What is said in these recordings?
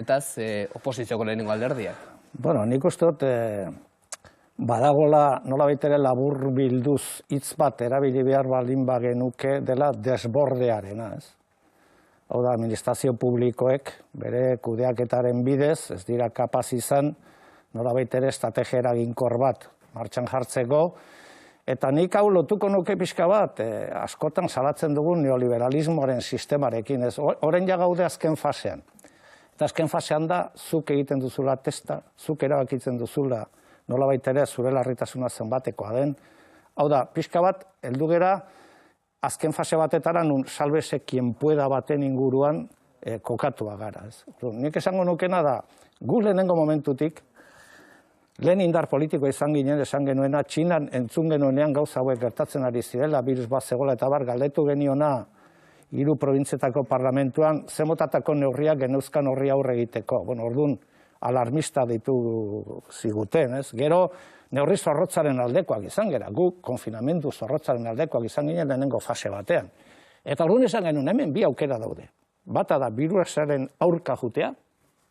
Etaz, oposizioko lehenengo alderdiak. Bueno, nik uste dut badagola nola baitere labur bilduz hitz bat erabili behar baldin bagenuke dela desbordearena, ez? Hau da, administrazio publikoek bere kudeaketaren bidez, ez dira kapaz izan nola baitere estrategia eraginkor bat martxan jartzeko, eta nik hau lotuko nuke pixka bat, askotan salatzen dugun neoliberalismoaren sistemarekin, ez? Orain ja gaude azken fasean. Eta azken fasean da, zuk egiten duzula testa, zuk erabakitzen duzula nolabait ere zure larritasuna zenbatekoa den. Hau da, pixka bat, heldu gera, azken fase batetara nun sálvese quien pueda baten inguruan kokatua gara. Nik esango nukena da, gu lehenengo momentutik, lehen indar politikoa izan ginen, esan genuena, Txinan entzun genuenean gauza hauek gertatzen ari zirela, virus bat zegoela eta bar, galdetu geniona, 3 probintzietako parlamentuan, zemotatako neurriak geneuzkan horri aurre egiteko. Bueno, orduan, alarmista ditu ziguten, ez? Gero, neurri zorrotzaren aldekoak izan gera, gu konfinamendu zorrotzaren aldekoak izan ginen lehenengo fase batean. Eta orduan esan genuen, hemen bi aukera daude. Bata da, birusaren aurka jutea,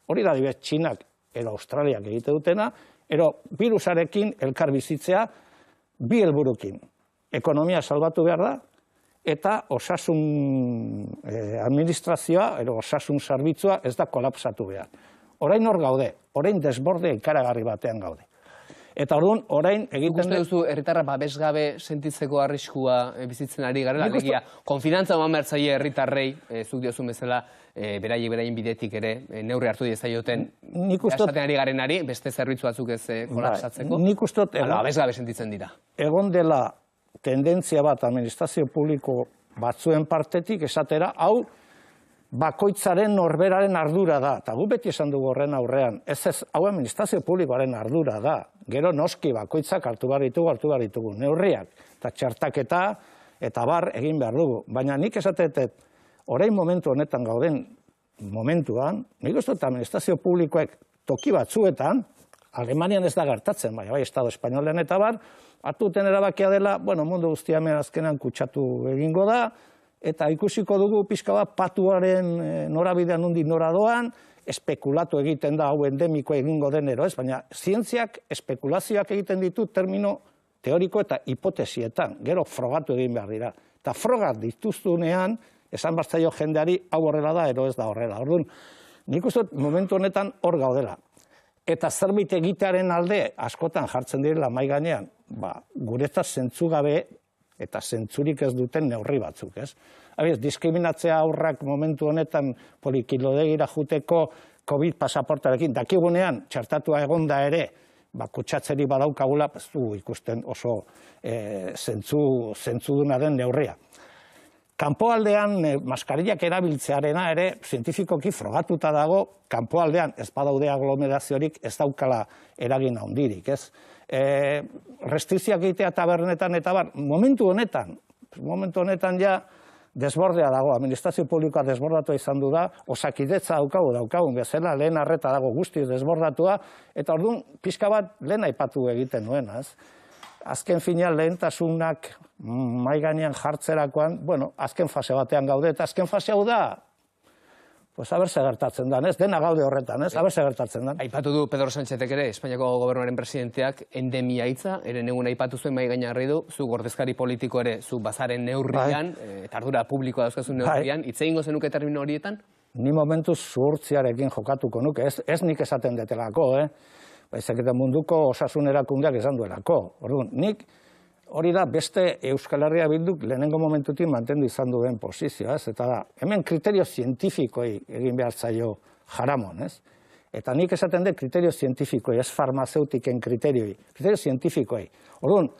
hori da dibet Txinak edo Australiak egite dutena, ero virusarekin elkar bizitzea bi helburukin. Ekonomia salbatu behar da, eta osasun administrazioa, edo osasun zerbitzua ez da kolapsatu behar. Orain hor gaude, orain desborde ikaragarri batean gaude. Eta orduan, orain egiten... Uste duzu, herritarra babesgabe sentitzeko arriskua bizitzen ari garela, alegia, konfidantza eman behar zaie herritarrei, zuk diozun bezala, beraien bidetik ere, neurri hartu diezaioten, esaten ari garenari, beste zerbitzu batzuk ez kolapsatzeko, babesgabe sentitzen dira. Egon dela tendentzia bat administrazio publiko batzuen partetik esatera, hau bakoitzaren norberaren ardura da. Eta gu beti esan dugu horren aurrean, hau administrazio publikoaren ardura da. Gero noski bakoitzak hartu behar ditugu neurriak, eta txertaketa, eta bar egin behar dugu. Baina nik esatetet, orain momentu honetan gauden momentuan, nik uste dut administrazio publikoek toki batzuetan, Alemanian ez da gertatzen, bai, Estado Espainolean eta bar, hartuten erabakia dela, bueno, mundu guztia hemen azkenan kutsatu egingo da, eta ikusiko dugu pixka bat patuaren norabidean nundi nora doan, espekulatu egiten da hau endemiko egingo denero, ez? Baina zientziak espekulazioak egiten ditu termino teoriko eta hipotesietan, gero frogatu egin behar dira. Eta frogat dituztunean, esan bartzaio jendeari hau horrela da, ero ez da horrela. Orduan, nik uste momentu honetan hor gaudela. Eta zerbait egitearen alde askotan jartzen direla mai gainean, guretzat zentzugabe eta zentzurik ez duten neurri batzuk, ez? Diskriminatzea aurrak momentu honetan polikilodegira juteko COVID pasaportarekin, dakigunean txertatua egonda ere, kutsatzeri badaukagula, ez du ikusten oso zentzuduna den neurria. Kanpoaldean maskarillak erabiltzearena ere zientifikoki frogatuta dago, kanpoaldean ez badaude aglomeraziorik ez daukala eragin handirik, ez? Restrikzioak egitea tabernetan eta bar, momentu honetan ja desbordea dago, administrazio publikoa desbordatua izan du da, osakidetza daukagun bezala, lehen arreta dago guztiz desbordatua, eta orduan pixka bat lehen aipatu egiten nuena, ez? Azken finean lehentasunak mai gainean jartzerakoan, bueno, azken fase batean gaude, eta azken fase hau da, pues haber ze gertatzen da, ez? Dena gaude horretan, ez? Haber ze gertatzen da. Aipatu du Pedro Sánchezek ere, Espainiako gobernuaren presidenteak endemia hitza, ere negun aipatu zuen mai gainean du, zu ordezkari politiko ere, zu bazaren neurrian, eta ardura publikoa dauzkazun neurrian, hitz egingo zenuke termino horietan? Ni momentuz zuhurtziarekin jokatuko nuke, ez nik esaten detelako, baizik eta munduko osasun erakundeak esan duelako. Orduan, nik hori da beste Euskal Herria Bilduk lehenengo momentutik mantendu izan duen posizioa, ez? Eta da, hemen kriterio zientifikoi egin behar zaio jaramon, ez? Eta nik esaten dut kriterio zientifikoi, ez farmazeutiken kriterio zientifikoi. Orduan,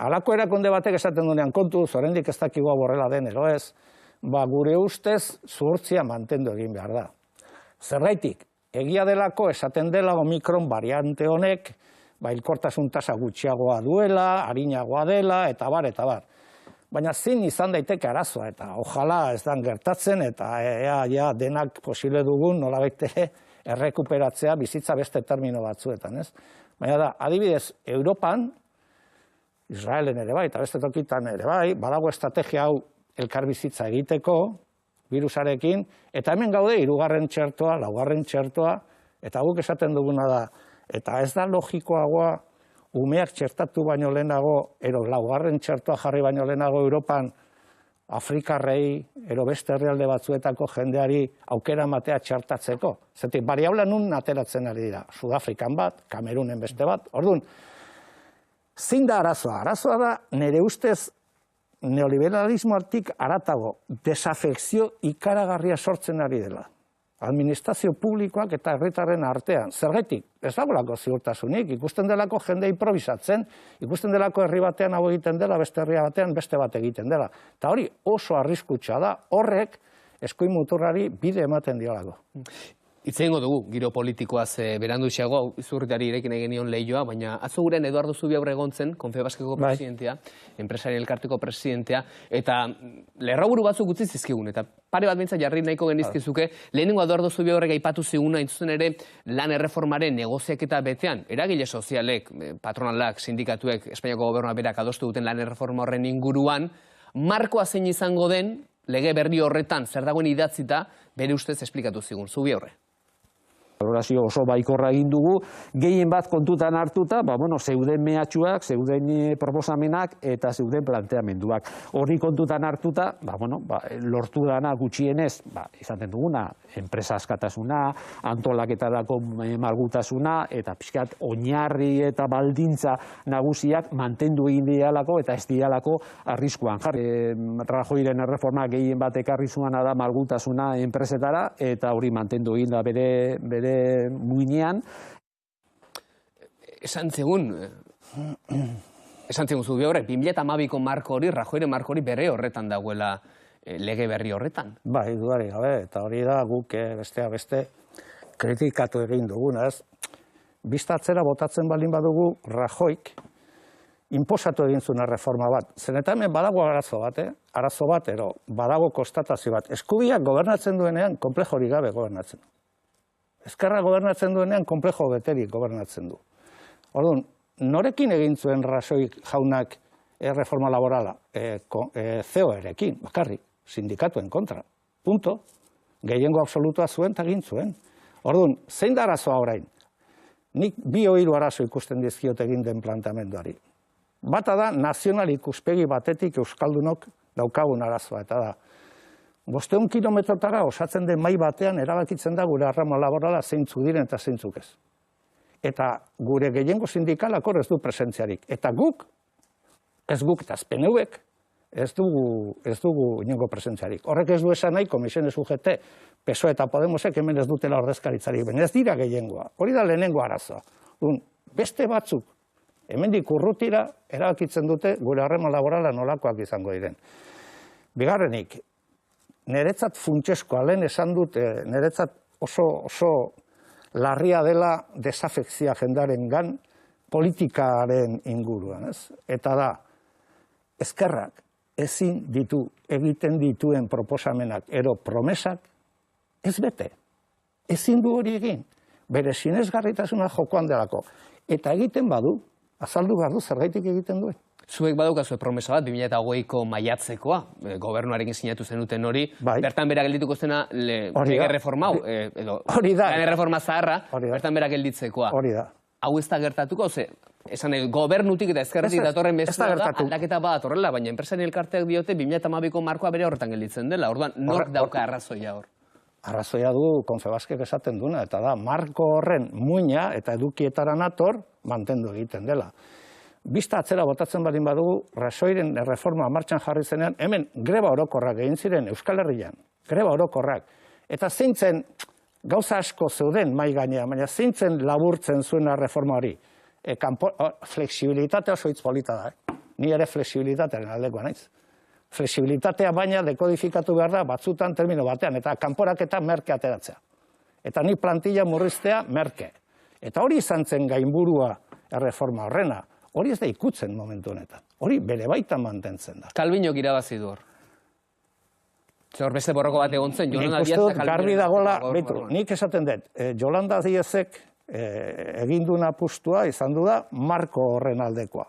halako erakunde batek esaten duenean kontu, oraindik ez dakigu horrela den, ero ez? Gure ustez zuhurtzia mantendu egin behar da. Zergaitik? Egia delako esaten dela Omikron variante honek, hilkortasun tasa gutxiagoa duela, arinagoa dela, eta bar. Baina zin izan daiteke arazoa, eta ojala ez dan gertatzen, eta ea denak posible dugun nolabait errekuperatzea bizitza beste termino batzuetan, ez? Baina da, adibidez, Europan, Israelen ere bai, eta beste tokitan ere bai, badago estrategia hau elkarbizitza egiteko, virusarekin, eta hemen gaude hirugarren txertoa, laugarren txertoa, eta guk esaten duguna da, eta ez da logikoagoa umeak txertatu baino lehenago, laugarren txertoa jarri baino lehenago Europan, Afrikarrei, beste herrialde batzuetako jendeari aukera matea txertatzeko. Zetik, variabla nun ateratzen ari dira, Sudafrikan bat, Kamerunen beste bat, orduan, zein da arazoa? Arazoa da, nire ustez, neoliberalismoartik aratago, desafekzio ikaragarria sortzen ari dela. Administrazio publikoak eta herritarren artean. Zergatik, ez dagoelako ziurtasunik, ikusten delako jende improvisatzen, ikusten delako herri batean hau egiten dela, beste herria batean beste bat egiten dela. Eta hori oso arriskutsa da, horrek eskuin muturrari bide ematen diolako. Itzengo dugu, giro politikoaz beranduxeago, izurritari irekin egin nion lehioa, baina atzo guren Eduardo Zubiaurre egon zen, Confebaskeko presidentea, enpresarien elkarteko presidentea, eta lerraburu batzuk utzi zizkigun, eta pare bat bintza jarri nahiko genizkizuke, lehenengo Eduardo Zubiaurre aipatu ziguna, intzuzen ere, lan erreformaren negoziaketa betean, eragile sozialek, patronalak, sindikatuek, Espainiako gobernua berak adostu duten lan erreforma horren inguruan, markoa zein izango den, lege berri horretan, zer dagoen idatzita, bere ustez esplikatu zigun, Zubiaurre. Valorazio oso baikorra egin dugu, gehien bat kontutan hartuta, zeuden mehatxuak, zeuden proposamenak eta zeuden planteamenduak. Horri kontutan hartuta, lortu dana gutxienez, izaten duguna, enpresa askatasuna, antolaketarako malgutasuna, eta pixkat oinarri eta baldintza nagusiak mantendu egin dialako eta ez dialako arriskuan jarri. Rajoyren erreforma gehien bat ekarri zuena da malgutasuna enpresetara, eta hori mantendu egin da bere muinean. Esan zegun Zubiaurre, 2012ko marko hori, Rajoyren marko hori bere horretan dagoela lege berri horretan. Bai, dudarik gabe, eta hori da guk besteak beste kritikatu egin duguna, ez? Biztatzera botatzen baldin badugu Rajoyk inposatu egin zuen reforma bat. Zeneta hemen badago arazo bat, badago konstatazio bat. Eskubiak gobernatzen duenean, konplejo hori gabe gobernatzen du. Ezkerra gobernatzen duenean, konplejo beterik gobernatzen du. Orduan, norekin egin zuen Rajoy jaunak reforma laborala? COE-rekin, bakarrik, sindikatuen kontra. Punto. Gehiengo absolutua zuen eta egin zuen. Orduan, zein da arazoa orain? Nik 2 arazo ikusten dizkiot egin den planteamenduari. Bata da, nazional ikuspegi batetik euskaldunok daukagun arazoa, eta da, 500 kilometrotara osatzen den mai batean erabakitzen da gure arrama laborala zeintzuk diren eta zeintzuk ez. Eta gure gehiengo sindikalak hor ez du presentziarik. Eta guk eta PNVek ez dugu inongo presentziarik. Horrek ez du esan nahi, Komisiones UGT, PSOE eta Podemosek hemen ez dutela ordezkaritzarik, baina ez dira gehiengoa. Hori da lehenengo arazoa. Beste batzuk, hemendik urrutira erabakitzen dute gure harreman laborala nolakoak izango diren. Bigarrenik, niretzat funtsezkoa, lehen esan dut, niretzat oso larria dela desafekzia jendarengan politikaren inguruan, ez? Eta da, ezkerrak ezin egiten dituen proposamenak promesak ez bete. Ezin du hori egin. Bere sinesgarritasuna jokoan delako. Eta egiten badu, azaldu behar du zergaitik egiten duen. Zuek badaukazue promesa bat, 2008ko maiatzekoa, gobernuarekin sinatu zenuten hori, bertan bera geldituko zena lege reforma hau, edo lege reforma zaharra, bertan bera gelditzekoa. Hori da. Hau ez da gertatuko, esan gobernutik eta ezkerretik datorren bezala da, aldaketa bat horrela, baina enpresari elkarteak diote 2012ko markoa bere horretan gelditzen dela, orduan nork dauka arrazoia hor? Arrazoia du Confebaskek esaten duna, eta da, marko horren muina eta edukietara nator mantendu egiten dela. Bista atzera botatzen badin badugu, Rajoyren reforma martxan jarri zenean, hemen greba orokorrak egin ziren Euskal Herrian, greba orokorrak. Eta zeintzen gauza asko zeuden mai gainean, baina zeintzen laburtzen zuena reforma hori. Flexibilitatea oso hitz polita da. Ni ere flexibilitatearen aldekoa naiz. Flexibilitatea baina dekodifikatu behar da batzutan termino batean, eta kanporak eta merke ateratzea. Eta ni plantilla murriztea merke. Eta hori izan zen gainburua erreforma horrena. Hori ez da ikutzen momentu honetan. Hori bere baitan mantentzen da. Kalbinok irabazi du hor. Hor beste borroko bat egon zen, Yolanda Díaz eta Kalbino. Garbi dagoela, nik esaten dut, Yolanda Díazek eginduna apustua izan du da marko horren aldekoa.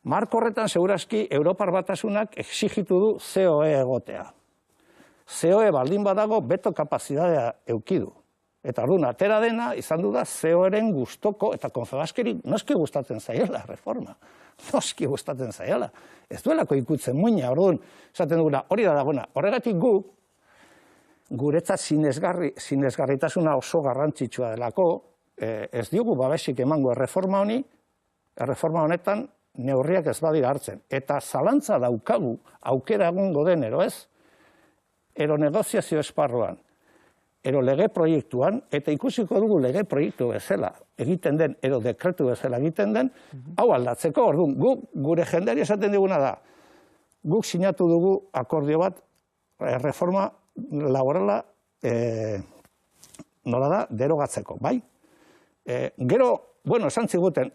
Marko horretan segurazki Europar Batasunak exigitu du COE egotea. COE baldin badago beto kapazitatea eukidu. Eta orduan, atera dena, izan du da, COE-ren gustoko, eta Confebaskeri noski gustatzen zaiela reforma. Noski gustatzen zaiela. Ez duelako ikutzen muina, orduan, esaten duguna, hori da dagoena. Horregatik guretzat sinesgarritasuna oso garrantzitsua delako, ez diogu babesik emango erreforma honetan neurriak ez badira hartzen. Eta zalantza daukagu, aukera egongo den, ero ez? Ero negoziazio esparruan, ero lege proiektuan, eta ikusiko dugu lege proiektu bezala egiten den, ero dekretu bezala egiten den, hau aldatzeko, orduan, gure jendeari esaten diguna da, guk sinatu dugu akordio bat, reforma laborala, nola da, derogatzeko, bai? Gero, bueno, esan ziguten,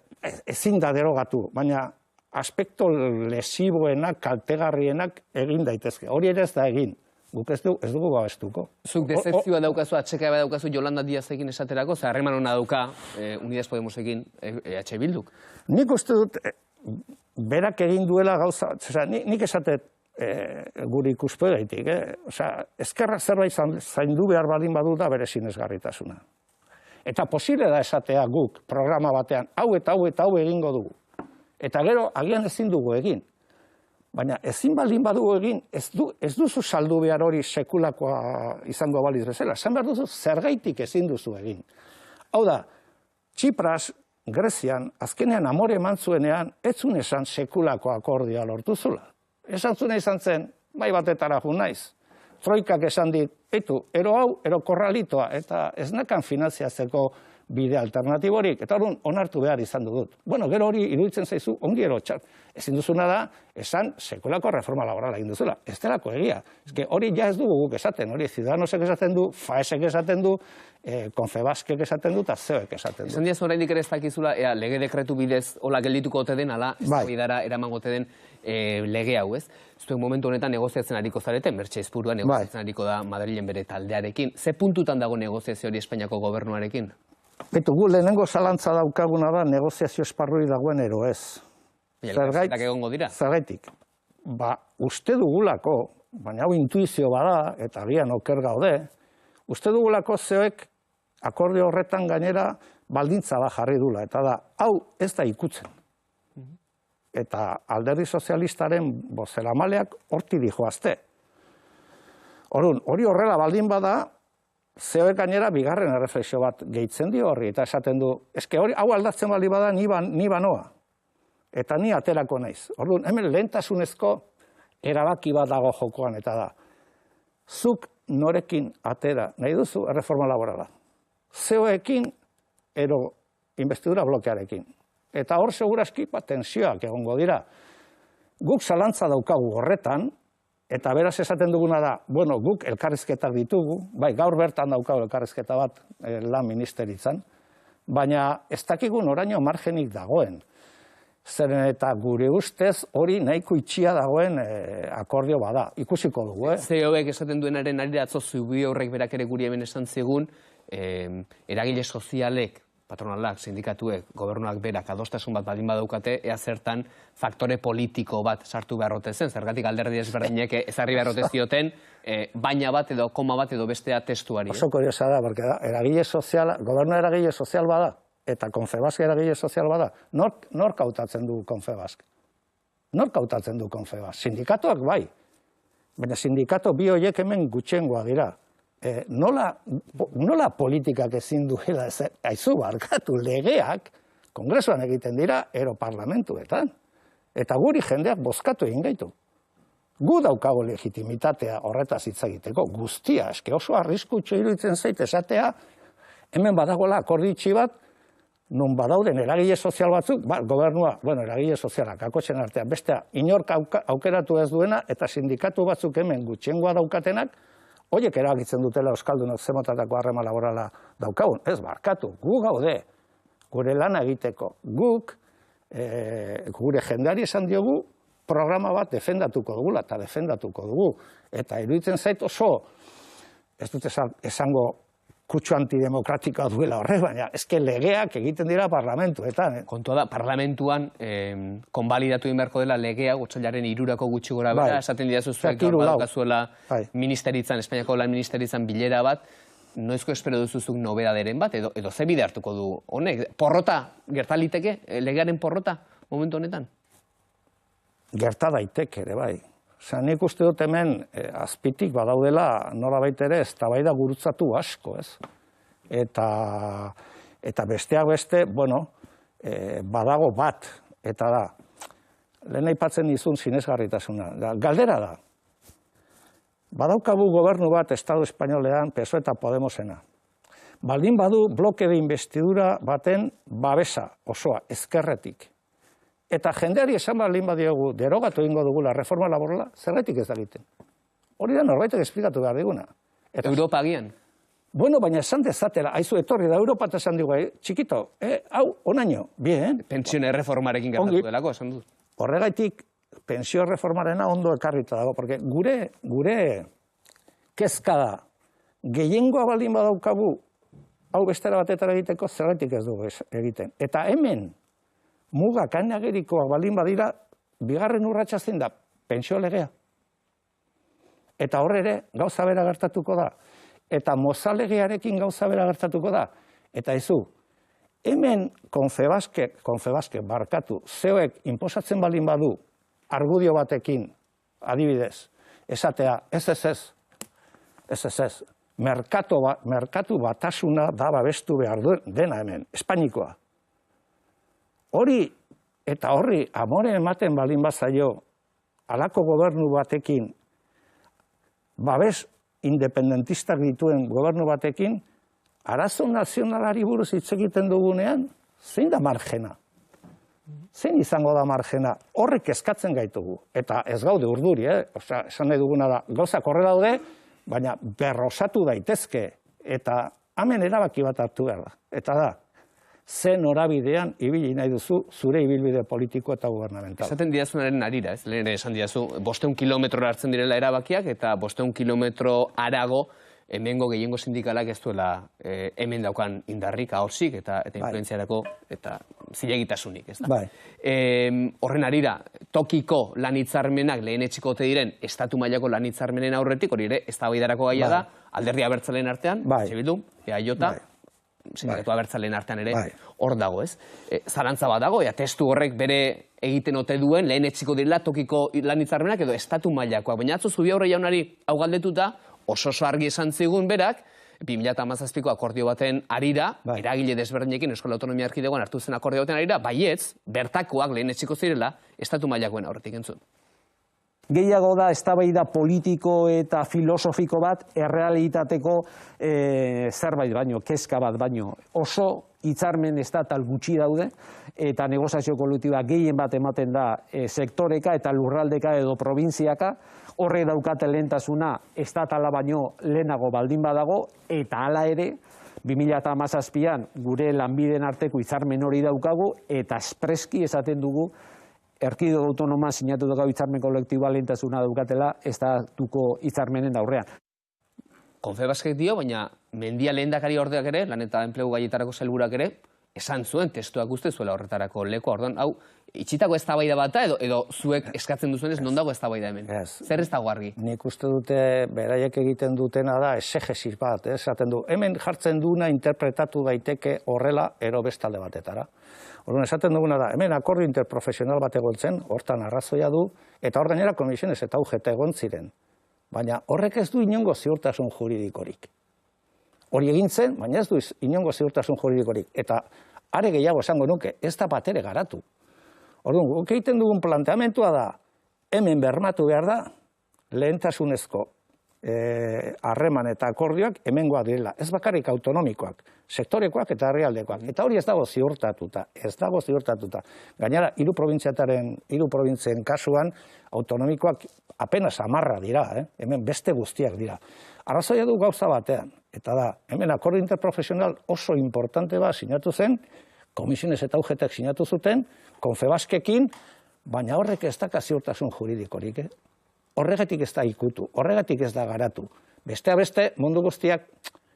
ezin da derogatu, baina aspekto lesiboenak, kaltegarrienak egin daitezke. Hori ere ez da egin. Guk ez dugu babestuko. Zuk dezepzioa daukazu, atxeka daukazu Yolanda Díazekin esaterako, ze harreman hona dauka Unidas Podemosekin EH Bilduk. Nik uste dut, berak egin duela gauza, nik esatet guri ikuspegaitik, ezkerra zerbait zaindu behar baldin badu da bere sinesgarritasuna. Eta posible da esatea guk programa batean, hau eta hau eta hau egingo dugu. Eta gero, agian ezin dugu egin. Baina ezin baldin badugu egin, ez duzu saldu behar hori sekulakoa izango baliz bezala. Esan behar duzu, zergaitik ezin duzu egin. Hau da, Txipras, Grezian, azkenean amore eman zuenean, ez zuen esan sekulako akordioa lortu zula. Esan zuen izan zen, bai batetara jun naiz. Troikak esan dit, ero hau, ero korralitoa, eta ez nakan finanziatzeko bide alternatiborik, eta hori onartu behar izan dut. Bueno, gero hori iruditzen zaizu, ongi ero txar. Ezin duzuna da, esan sekulako reforma laborala egin duzula. Ez delako egia. Hori ja ez dugu guk esaten, hori Ciudadanosek esaten du, FAESek esaten du, Confebaskek esaten du, eta COEk esaten du. Esan diaz oraindik ere ez dakizula, lege dekretu bidez hola geldituko ote den, ala, eztabaidara eramango ote den lege hau, ez? Zuen momentu honetan negoziatzen ariko zarete, Mertxe Ezpurua negoziatzen ariko da Madrilen bere taldearekin. Ze puntutan dago negoziazio hori Espainiako gobernuarekin? Betu, gu lehenengo zalantza daukaguna da negoziazio esparrui dagoen ero ez. Zergaitik. Ba, uste dugulako, baina hau intuizio bada, eta agian oker gaude, uste dugulako zeoek akordio horretan gainera baldintza bat jarri dula, eta da, hau ez da ikutzen. Eta Alderdi Sozialistaren bozeramaleak horti dijoazte. Hori horrela baldin bada, zeoek gainera bigarren erreflexio bat gehitzen dio horri, eta esaten du, eske hori hau aldatzen bali bada ni banoa, eta ni aterako naiz. Orduan, hemen lehentasunezko erabaki bat dago jokoan, eta da, zuk norekin atera nahi duzu erreforma laborala. Zeoekin ero investidura blokearekin. Eta hor seguraski tensioak egongo dira. Guk zalantza daukagu horretan, eta beraz esaten duguna da, bueno, guk elkarrizketak ditugu, bai, gaur bertan daukagu elkarrizketa bat lan ministeritzan, baina ez dakigun oraino margenik dagoen. Zeren eta gure ustez hori nahiko itxia dagoen akordio bada, ikusiko dugu, COEk esaten duenaren ari atzo Zubi horrek berak ere guri hemen esan zigun, eragile sozialek, patronalak, sindikatuek, gobernuak berak adostasun bat baldin badaukate, ea zertan faktore politiko bat sartu beharrote zen, zergatik alderdi ezberdinek ezarri beharrote zioten, baina bat edo koma bat edo bestea testuari. Oso kuriosa da, porque eragile soziala, gobernu eragile sozial bada, eta Confebask eragile sozial bada, nork hautatzen du Confebask? Nork hautatzen du Confebask? Sindikatuak bai, baina sindikatu bi horiek hemen gutxengoa dira. Nola politikak ezin duela, aizu barkatu legeak, kongresuan egiten dira, ero parlamentuetan. Eta guri jendeak bozkatu egin gaitu. Gu daukago legitimitatea horretaz hitz egiteko, guztia, eske oso arriskutxo iruditzen zait esatea, hemen badagoela akorditxi bat, non badauden eragile sozial batzuk, gobernua, eragile sozialak, akotxen artean, bestea, inork aukeratu ez duena, eta sindikatu batzuk hemen gutxengoa daukatenak, horiek eragitzen dutela euskaldunok zemotatako harreman laborala daukagun. Ez barkatu, gu gaude, gure lana egiteko. Guk, gure jendeari esan diogu, programa bat defendatuko dugula, eta defendatuko dugu. Eta iruditzen zait oso, ez dut esango kutsu antidemokratikoa duela horrek, baina eske legeak egiten dira parlamentuetan. Kontua da, parlamentuan konbalidatu inberko dela legea, otsailaren 3 gutxi gora bera, esaten didazu zuek gaur badukazuela ministeritzan, Espainiako lan ministeritzan bilera bat, noizko espero duzuzuk nobedaderen bat, edo ze bide hartuko du honek? Porrota, gertaliteke, legearen porrota, momentu honetan? Gerta daiteke ere, bai. Nik uste dut hemen azpitik badaudela norabait ere eztabaida gurutzatu asko, ez? Eta besteak beste, badago bat, eta da, lehen aipatzen dizun sinesgarritasuna. Galdera da, badaukagu gobernu bat Estado Espainolean PSOE eta Podemosena. Baldin badu bloke de investidura baten babesa osoa, ezkerretik. Eta jendeari esan baldin badiogu, derogatu egingo dugula reforma laborala, zergatik ez da egiten. Hori da norbaitek esplikatu behar diguna. Europa agian? Bueno, baina esan dezatela, haizu etorri da Europa eta esan digu, txikito, hau, onaino, bien. Pentsione reformarekin gertatu delako, esan dut. Horregaitik, pensio reformarena ondo ekarrita dago, porque gure kezka da, gehiengoa baldin badaukagu, hau bestera batetara egiteko, zergatik ez dugu egiten. Eta hemen, mugak ainagerikoak baldin badira, bigarren urratsa zein da, pentsio legea. Eta horre ere, gauza bera gertatuko da. Eta mozalegearekin gauza bera gertatuko da. Eta izu, hemen Confebaske barkatu, zeuek inposatzen baldin badu, argudio batekin, adibidez, esatea, ez, merkatu batasuna da babestu behar dena hemen, Espainikoa. Hori eta horri amore ematen baldin bazaio halako gobernu batekin, babes independentistak dituen gobernu batekin, arazo nazionalari buruz hitz egiten dugunean, zein da margena? Zein izango da margena? Horrek eskatzen gaitugu. Eta ez gaude urduri, Osea, esan nahi duguna da, gauzak horre daude, baina berrosatu daitezke. Eta hemen erabaki bat hartu behar da. Eta da, ze norabidean ibili nahi duzu zure ibilbide politiko eta gubernamental. Esaten didazunaren arira, ez? Lehen esan didazu, 500 kilometrora hartzen direla erabakiak, eta 500 kilometro arago hemengo gehiengo sindikalak ez duela hemen daukan indarrik, ahorsik, eta influenziarako, eta zilegitasunik, ez da? Horren arira, tokiko lan hitzarmenak lehen etxikote diren estatu mailako lan hitzarmenen aurretik, hori ere, eztabaidarako gaia da, alderdi abertzaleen artean, Bildu, EAJ, sindikatu abertzaleen artean ere hor dago, ez? Zalantza bat dago, testu horrek bere egiten ote duen, lehen etxiko direla tokiko lan hitzarmenak edo estatu mailakoak. Baina atzo Zubiaurre jaunari hau galdetuta, oso argi esan zigun berak, 2017ko akordio baten arira, eragile desberdinekin Euskal Autonomia Erkidegoan hartu zen akordio baten arira, baietz, bertakoak lehen etxiko zirela, estatu mailakoen aurretik entzun. Gehiago da eztabaida politiko eta filosofiko bat errealitateko zerbait baino, kezka bat baino. Oso hitzarmen estatal gutxi daude eta negoziazio kolektiba gehien bat ematen da sektoreka eta lurraldeka edo probintziaka, horre daukate lehentasuna estatala baino lehenago baldin badago, eta hala ere 2017an gure lanbideen arteko hitzarmen hori daukagu eta espreski esaten dugu Erkidego Autonomoa sinatu dugu hitzarmen kolektiboa lehentasuna daukatela estatuko hitzarmenen aurrean. Confebaskek dio, baina Mendia lehendakari ordeak ere, lan eta enplegu gaietarako sailburuak ere, esan zuen testuak uste zuela horretarako leku. Orduan, hau, itxitako eztabaida bata edo zuek eskatzen duzuenez non dago eztabaida hemen? Zer ez dago argi? Nik uste dute beraiek egiten dutena da esegesis bat, esaten du. Hemen jartzen duna interpretatu daiteke horrela ero bestalde batetara. Orduan, esaten duguna da, hemen akordio interprofesional bat egontzen, hortan arrazoia du, eta hor gainera komisiones eta UGT egon ziren. Baina horrek ez du inongo ziurtasun juridikorik. Hori egintzen, baina ez du inongo ziurtasun juridikorik. Eta are gehiago esango nuke, ez da batere garatu. Orduan, guk egiten dugun planteamentua da, hemen bermatu behar da, lehentasunezko harreman eta akordioak hemengoak direla. Ez bakarrik autonomikoak, sektorekoak eta herrialdekoak. Eta hori ez dago ziurtatuta, Gainera, hiru probintzien kasuan, autonomikoak apenas 10 dira, hemen beste guztiak dira. Arrazoia du gauza batean, eta da, hemen akordio interprofesional oso importante bat sinatu zen, komisiones eta UGTek sinatu zuten, Confebaskekin, baina horrek ez daka ziurtasun juridikorik, Horregatik ez da ikutu, horregatik ez da garatu. Besteak beste, mundu guztiak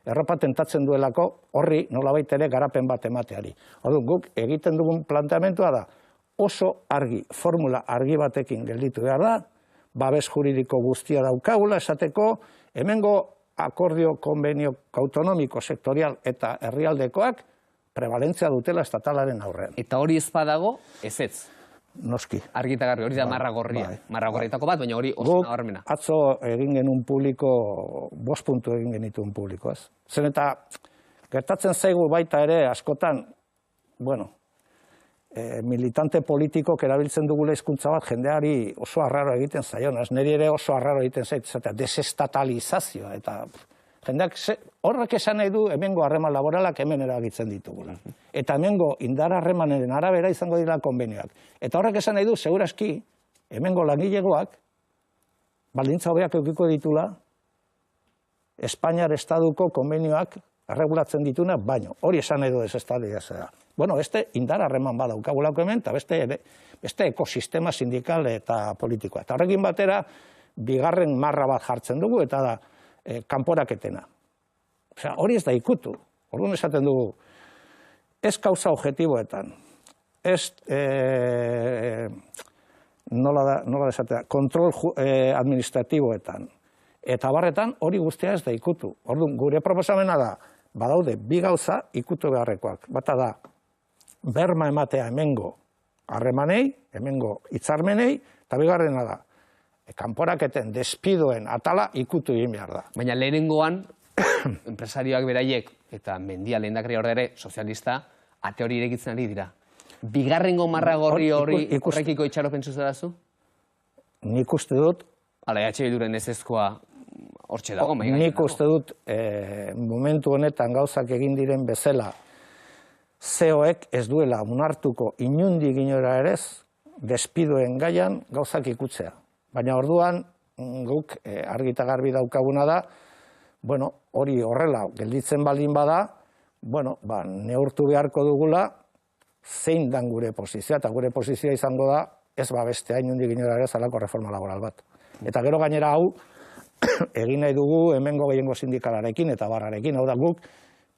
erropa tentatzen duelako horri nolabait ere garapen bat emateari. Orduan, guk egiten dugun planteamentua da oso argi, formula argi batekin gelditu behar da, babes juridiko guztia daukagula esateko, hemengo akordio konbenio autonomiko sektorial eta herrialdekoak prevalentzia dutela estatalaren aurrean. Eta hori ez badago, ez. Noski. Argitagarri, hori da marra gorria. Marra gorrietako bat, baina hori oso nabarmena. Guk atzo egin genuen publiko, 5 puntu egin genituen publiko, ez? Zen eta gertatzen zaigu baita ere askotan, bueno, militante politikok erabiltzen dugula hizkuntza bat jendeari oso arraro egiten zaion, ez niri ere oso arraro egiten zait, desestatalizazioa, eta jendeak horrek esan nahi du hemengo harreman laboralak hemen eragitzen ditugula. Eta hemengo indar harremanen arabera izango dira konbenioak. Eta horrek esan nahi du, seguraski, hemengo langilegoak, baldintza hobeak edukiko ditula, Espainiar Estaduko konbenioak erregulatzen dituna, baino, hori esan nahi du desestabilizazioa. Bueno, beste indar harreman badaukagulako hemen, eta beste ekosistema sindikal eta politikoa. Eta horrekin batera, bigarren marra bat jartzen dugu, eta da, kanporaketena. Osea, hori ez da ikutu. Orduan esaten dugu, ez kauza objektiboetan, ez nola esatea, kontrol administratiboetan, eta barretan hori guztia ez da ikutu. Orduan, gure proposamena da, badaude bi gauza ikutu beharrekoak. Bata da, berma ematea hemengo harremanei, hemengo hitzarmenei, eta bigarrena da, kanporaketen despidoen atala ikutu egin behar da. Baina lehenengoan, enpresarioak beraiek, eta Mendia lehendakari hor ere, sozialista, ate hori irekitzen ari dira. Bigarrengo marra gorri hori horrekiko itxaropen zuzerazu? Nik uste dut... Hala, Bilduren ezezkoa hortxe dago, nik uste dut momentu honetan gauzak egin diren bezala CEOek ez duela unartuko inundik inora ere despidoen gaian gauzak ikutzea. Baina orduan guk argi eta garbi daukaguna da, bueno, hori horrela gelditzen baldin bada, bueno, neurtu beharko dugula zein dan gure posizioa, eta gure posizioa izango da ez babestea inundik inora ere zalako reforma laboral bat. Eta gero gainera hau, egin nahi dugu hemengo gehiengo sindikalarekin eta barrarekin, hau da guk,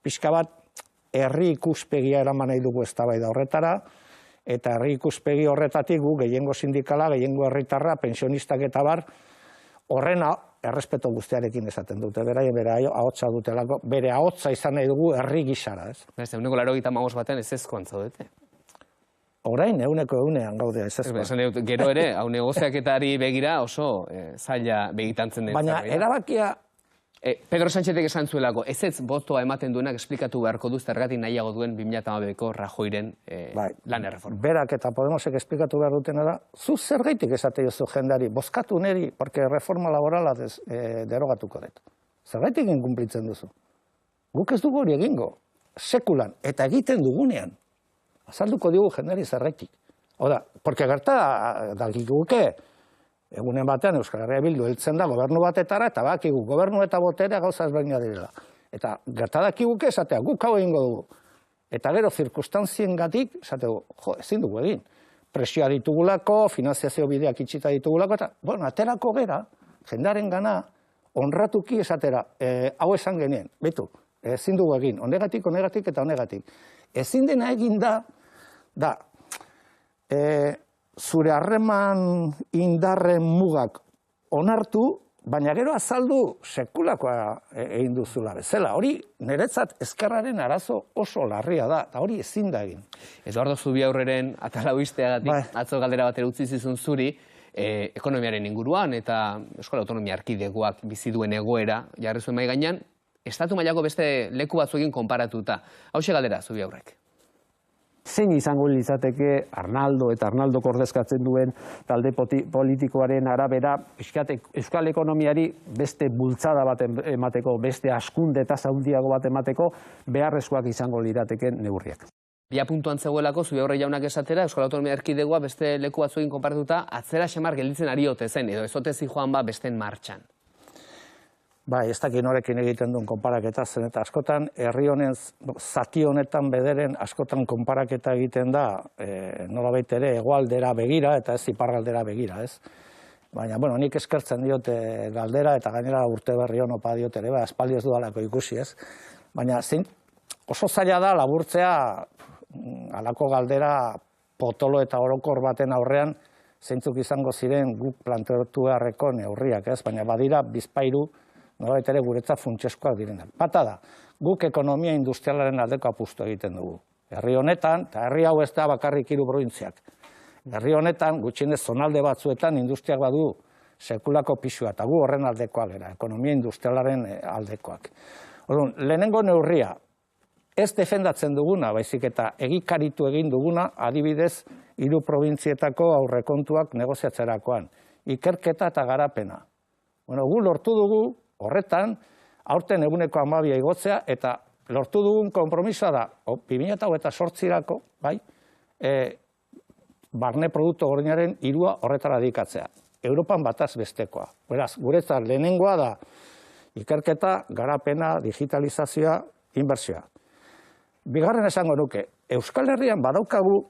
pixka bat herri ikuspegia eraman nahi dugu eztabaida horretara, eta herri ikuspegi horretatik gu gehiengo sindikala, gehiengo herritarra, pensionistak eta bar, horrena errespeto guztiarekin esaten dute, bere ahotsa dutelako, bere ahotsa izan nahi dugu herri gisara, ez? Beste, 95 batean ez ezkoan zaudete. Orain, 100% gaudea ez ezkoa. Gero ere, hau negoziaketari begira oso zaila begitantzen den. Baina, erabakia... Pedro Sánchezek esan zuelako, ez botoa ematen duenak esplikatu beharko du zergatik nahiago duen 2012ko Rajoyren lan erreforma. Berak eta Podemosek esplikatu behar dutena da, zu zergaitik esate jozu jendari, bozkatu neri, porque reforma laborala derogatuko dut. Zergaitik inkumplitzen duzu. Guk ez dugu hori egingo, sekulan, eta egiten dugunean. Azalduko digu jendari zergaitik. Oda, porque gerta dakikuke, egunen batean Euskal Herria Bildu heltzen da gobernu batetara, eta bakigu gobernu eta boterea gauza ezberdina direla. Eta gertadakiguke esatea, guk hau egingo dugu. Eta gero, zirkustanziengatik, esategu, ezin dugu egin. Presioa ditugulako, finanziazio bideak itxita ditugulako, eta, bueno, aterako gera, jendaren gana, honratuki esatera, hau esan genien, betu, ezin dugu egin, honegatik eta honegatik. Ezin dena egin da, zure harreman indarren mugak onartu, baina gero azaldu sekulakoa egin duzula bezala. Hori niretzat ezkerraren arazo oso larria da, eta hori ezin da egin. Eduardo Zubiaurreren atala uizteagatik atzo galdera batera utzi zizun zuri, ekonomiaren inguruan eta Euskal Autonomia Erkidegoak bizi duen egoera jarri zuen mahai gainean, estatu mailako beste leku batzuekin konparatuta. Hauxe galdera Zubiaurrek. Zein izango litzateke Arnaldo eta Arnaldok ordezkatzen duen talde politikoaren arabera euskal ekonomiari beste bultzada bat emateko, beste askunde eta handiago bat emateko beharrezkoak izango lirateken neurriak. Bia puntuan zegoelako, Zubiaurre jaunak esatera, Euskal Autonomia Erkidegoa beste leku batzuekin konparatuta atzera xemar gelditzen ari ote zen, edo ezotezi joan besten martxan. Ez dakit norekin egiten duen konparaketa zen, eta askotan, herri honen zati honetan bederen askotan konparaketa egiten da, nolabait ere hegoaldera begira eta ez iparraldera begira, ez? Baina, bueno, nik eskertzen diote galdera, eta gainera urte berri hon opa diote ere, aspaldi ez dudalako ikusi, ez? Baina, oso zaila da laburtzea halako galdera potolo eta orokor baten aurrean zeintzuk izango ziren guk planteatu beharreko neurriak, ez? Baina badira bizpahiru nolabait ere guretzat funtsezkoak direnak. Bata da, guk ekonomia industrialaren aldeko apustu egiten dugu. Herri honetan, eta herri hau ez da bakarrik 3 probintziak. Herri honetan, gutxienez zonalde batzuetan industriak badu sekulako pisua, eta gu horren aldekoak gara, ekonomia industrialaren aldekoak. Orduan, lehenengo neurria, ez defendatzen duguna, baizik eta egikaritu egin duguna, adibidez, 3 probintzietako aurrekontuak negoziatzerakoan. Ikerketa eta garapena. Bueno, gu lortu dugu, horretan, aurten eguneko 12 igotzea, eta lortu dugun konpromisoa da, 2028-rako, bai, barne produktu gordinaren 3 horretara dedikatzea. Europan bataz bestekoa. Beraz, guretzat lehenengoa da ikerketa, garapena, digitalizazioa, inbertsioa. Bigarren esango nuke, Euskal Herrian badaukagu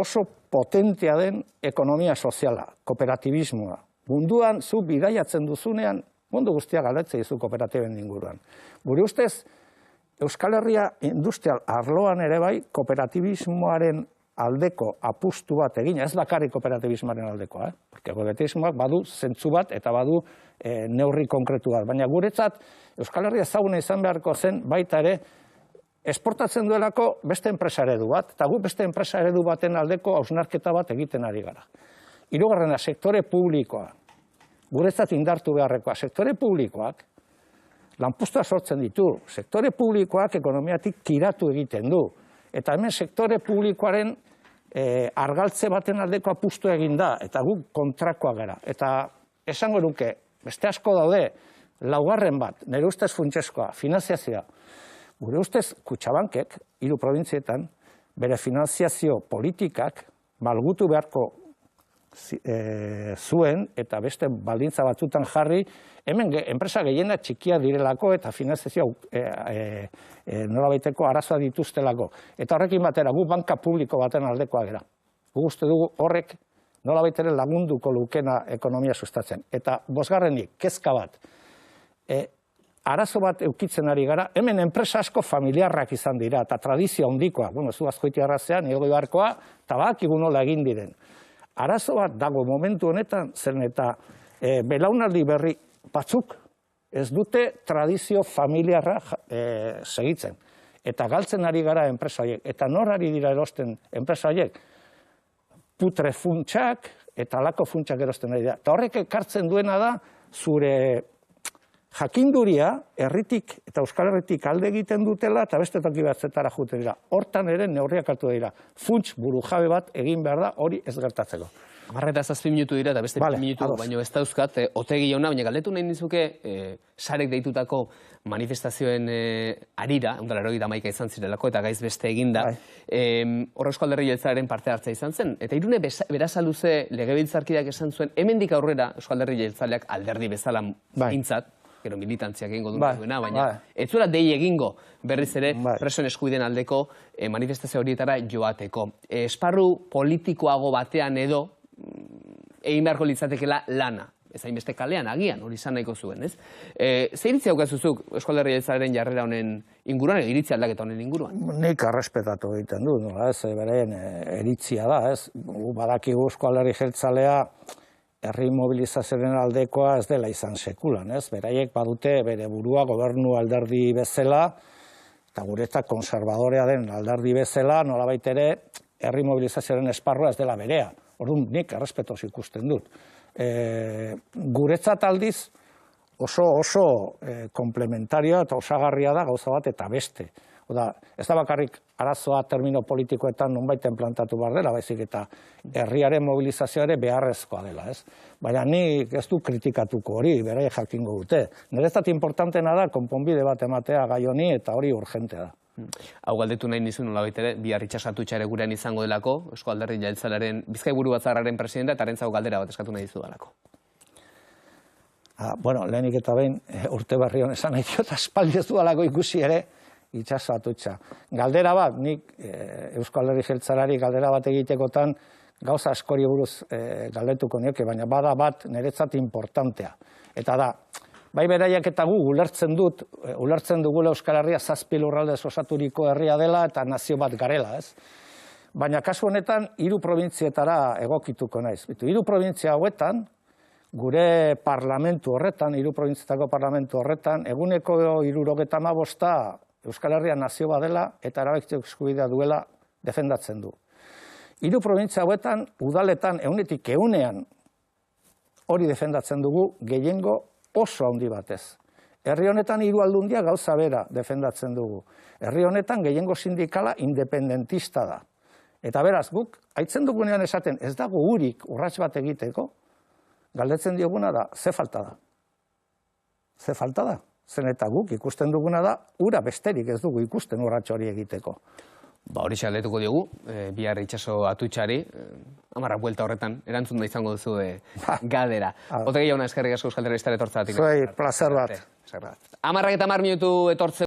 oso potentea den ekonomia soziala, kooperatibismoa. Munduan zu bidaiatzen duzunean, mundu guztia galdetzen dizu kooperatiben inguruan. Gure ustez, Euskal Herria industrial arloan ere bai, kooperatibismoaren aldeko apustu bat egina, ez bakarrik kooperatibismoaren aldekoa, porque kooperatibismoak badu zentzu bat eta badu neurri konkretu bat. Baina guretzat, Euskal Herria ezaguna izan beharko zen baita ere, esportatzen duelako beste enpresa eredu bat, eta gu beste enpresa eredu baten aldeko hausnarketa bat egiten ari gara. Hirugarrena, sektore publikoa. Guretzat indartu beharrekoa. Sektore publikoak lanpostua sortzen ditu. Sektore publikoak ekonomiatik tiratu egiten du. Eta hemen sektore publikoaren argaltze baten aldeko apustu egin da, eta guk kontrakoa gara. Eta esango nuke, beste asko daude, laugarren bat, nire ustez funtsezkoa, finanziazioa. Gure ustez, Kutxabankek, 3 probintzietan, bere finanziazio politikak malgutu beharko zuen, eta beste baldintza batzutan jarri, hemen enpresa gehienak txikia direlako eta finanziazio nolabaiteko arazoa dituztelako. Eta horrekin batera, gu banka publiko baten aldekoa gara. Gu uste dugu horrek nolabaitere lagunduko lukena ekonomia sustatzen. Eta 5. kezka bat. Arazo bat eukitzen ari gara, hemen enpresa asko familiarrak izan dira, eta tradizio handikoa, bueno, zu Azkoitia arrazean, Iego Ibarkoa, eta badakigu nola egin diren. Arazo bat dago momentu honetan, zen eta belaunaldi berri batzuk ez dute tradizio familiarra segitzen. Eta galtzen ari gara enpresa horiek. Eta nor ari dira erosten enpresa horiek? Putre funtsak eta lako funtsak erosten ari dira. Eta horrek ekartzen duena da, zure jakinduria herritik eta Euskal Herritik alde egiten dutela eta beste toki batzetara joaten dira. Hortan ere neurriak hartu dira. Funts burujabe bat egin behar da hori ez gertatzeko. 7 minutu dira eta beste 2 minutu baino ez dauzkat. Otegi jauna, baina galdetu nahi nizuke sarek deitutako manifestazioen arira, 1981 izan zirelako eta gaiz beste eginda, hor Eusko Alderdi Jeltzalearen parte hartzea izan zen. Eta Irune Berasaluze legebiltzarkideak esan zuen, hemendik aurrera Eusko Alderdi Jeltzaleak alderdi bezala mintzat, gero militantziak egingo duena, baina ez zuela dei egingo berriz ere presoen eskubideen aldeko manifestazio horietara joateko. Esparru politikoago batean edo egin beharko litzatekela lana. Ez hainbeste kalean, agian, hori izan nahiko zuen, ez? Ze iritzi daukazuzuk Eusko Alderdi Jeltzalearen jarrera honen inguruan, iritzi aldaketa honen inguruan? Nik errespetatu egiten du, beraien iritzia da, ez? Badakigu Eusko Alderdi Jeltzalea herri mobilizazioaren aldekoa ez dela izan sekulan, ez? Beraiek badute bere burua gobernu alderdi bezala, eta guretzat konservadorea den alderdi bezala, nolabait ere herri mobilizazioaren esparrua ez dela berea. Orduan nik errespetoz ikusten dut. Guretzat aldiz oso komplementarioa eta osagarria da gauza bat eta beste. Oda, ez da bakarrik arazoa termino politikoetan nonbaiten plantatu behar dela, baizik eta herriaren mobilizazioa ere beharrezkoa dela, ez? Baina nik ez du kritikatuko hori, bere jakingo dute. Niretzat importantena da konponbide bat ematea gai honi eta hori urgentea da. Hau galdetu nahi nizun nolabait ere, bihar Itsasatutxa ere gurean izango delako, Eusko Alderdi Jeltzalearen Bizkaiburu Batzarraren presidenta, eta arentzau galdera bat eskatu nahi dizu dalako. Bueno, lehenik eta behin urte berri hon esan nahi diot, aspaldi ez dudalako ikusi ere Itsasatutxa. Galdera bat, nik Eusko Alderdi Jeltzaleari galdera bat egitekotan gauza askori buruz galdetuko nioke, baina bada bat niretzat importantea. Eta da, bai beraiek eta gu ulertzen dugula Euskal Herria 7 lurraldez osaturiko herria dela eta nazio bat garela, ez? Baina kasu honetan 3 probintzietara egokituko naiz. 3 probintzia hauetan, gure parlamentu horretan, 3 probintzietako parlamentu horretan, eguneko 75 Euskal Herria nazio bat dela eta erabakitzeko eskubidea duela defendatzen du. 3 probintzia hauetan, udaletan 100% hori defendatzen dugu gehiengo oso handi batez. Herri honetan 3 aldundia gauza bera defendatzen dugu. Herri honetan gehiengo sindikala independentista da. Eta beraz, guk, haitzen dugunean esaten, ez dago urik urrats bat egiteko, galdetzen dioguna da, ze falta da? Ze falta da? Zen eta guk ikusten duguna da, ura besterik ez dugu ikusten urrats hori egiteko. Ba, hori galdetuko diogu, bihar itxaso atutxari, 10 buelta horretan, erantzun da izango duzu galdera. Otegi jauna eskerrik asko Euskal Telebistara etortzatik. Zuei, plazer bat. 10:10 minutu etortze